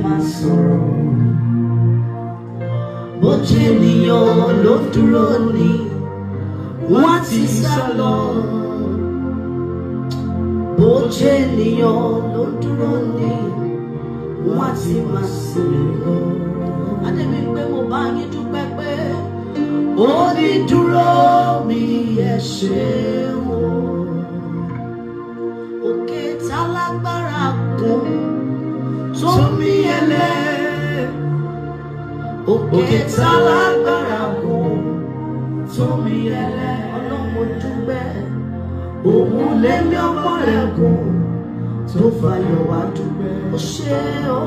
máa sọ̀rọ̀. Bó jẹ́ ènìyàn ló dúró ni wọ́n ti sá lọ. Bó jẹ́ ènìyàn ló dúró ni wọ́n ti máa sinmi lọ. Adébí pé mo bá yín dúpẹ́ pé ó ní dúró mi ẹ ṣeun. Òkè tálágbára gùn tó mì ẹlẹ́. Òkè tálágbára gùn tó mì ẹlẹ́. Ọlọ́run dúpẹ́ òun lẹ́mí ọmọ rẹ̀ gùn tó fàyọ̀ wá dúpẹ́. Ó ṣe o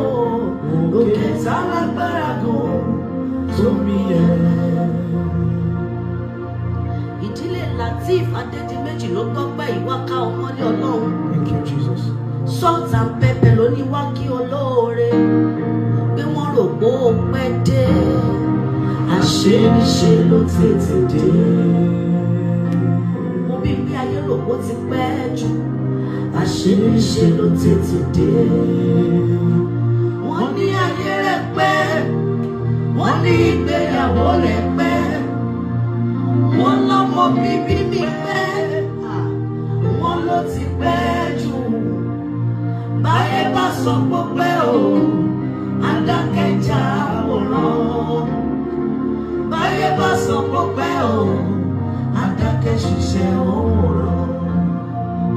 òkè tálágbára gùn tó mì ẹlẹ́. Ìdílé Lateef Adédìméjì ló gbọ́pẹ́ ìwáká ọmọlé Ọlọ́run. Thank you, Jesus. Salt and pepper ló ní wá kí olóore pé wọ́n rò pé ó pẹ́ dé. Àṣé níṣe ló tètè dé. Mo bí bí ayé rò pé ó ti pẹ́ jù. Àṣé níṣe ló tètè dé. Wọ́n ní ayé rẹ̀ pẹ́. Wọ́n ní ìgbéyàwó rẹ̀ pẹ́. Wọ́n lọ́mọ bíbí mi pẹ́. Wọ́n ló ti pẹ́ jù. Báyé bá sọ pé pẹ́ o, adákẹ́jà àwòrán. Báyé bá sọ pé pẹ́ o, adákẹ́ ṣiṣẹ́ òwòrán.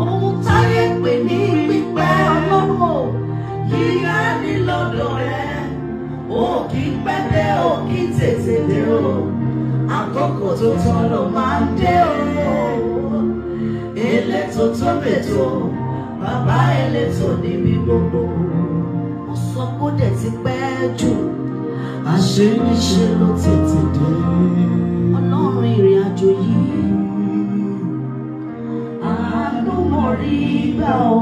Ohun táyé pè ní pípẹ́ Ọlọ́run yíyá ní lọ́dọ̀ rẹ̀. Ó kì í pẹ́ dé, ó kì í tètè dé o. Àkókò tó tọ́ ló máa ń dé o. Elétò tó bètò, bàbá elétò níbi gbogbo. Ó sọ kó dẹ̀ ti pẹ́ jù. Àṣé níṣe ló tètè dé. Ọlọ́run ìrìn àjò yìí. Àánú mo rí gbà o.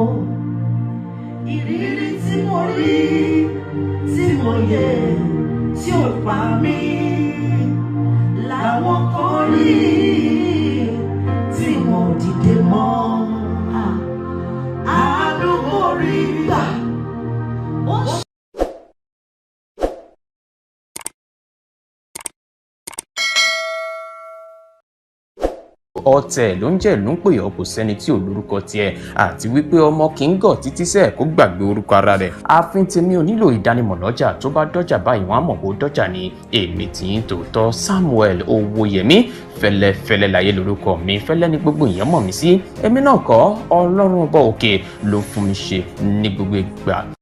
Ìrírí tí mo rí, tí mo yẹ, tí ò pa mí. Làwọn kan rí tí wọn ò dìde mọ́. Àánú mo rí gbà. Ọ̀tẹ̀ ló ń jẹ́ ìlú ń pè ọ́, kò sẹ́ni tí ò lórúkọ tiẹ̀, àti wípé ọmọ kì í gọ̀ títí sẹ́ẹ̀ kó gbàgbé orúkọ ara rẹ̀. Ààfin tèmi ò nílò ìdánimọ̀ lọ́jà, tó bá dọ́jà báyìí wọ́n á mọ̀ bó dọ́jà ni. Èmi tí ń tòótọ́ Samuel Owóyẹmí, fẹ́lẹ́fẹ́lẹ́ láyé lórúkọ mi, fẹ́lẹ́ ní gbogbo èèyàn mọ̀ mí sí. Èmi náà kọ́, Ọlọ́run ọba òkè ló fún mi ṣe ní gbogbo ìgbà.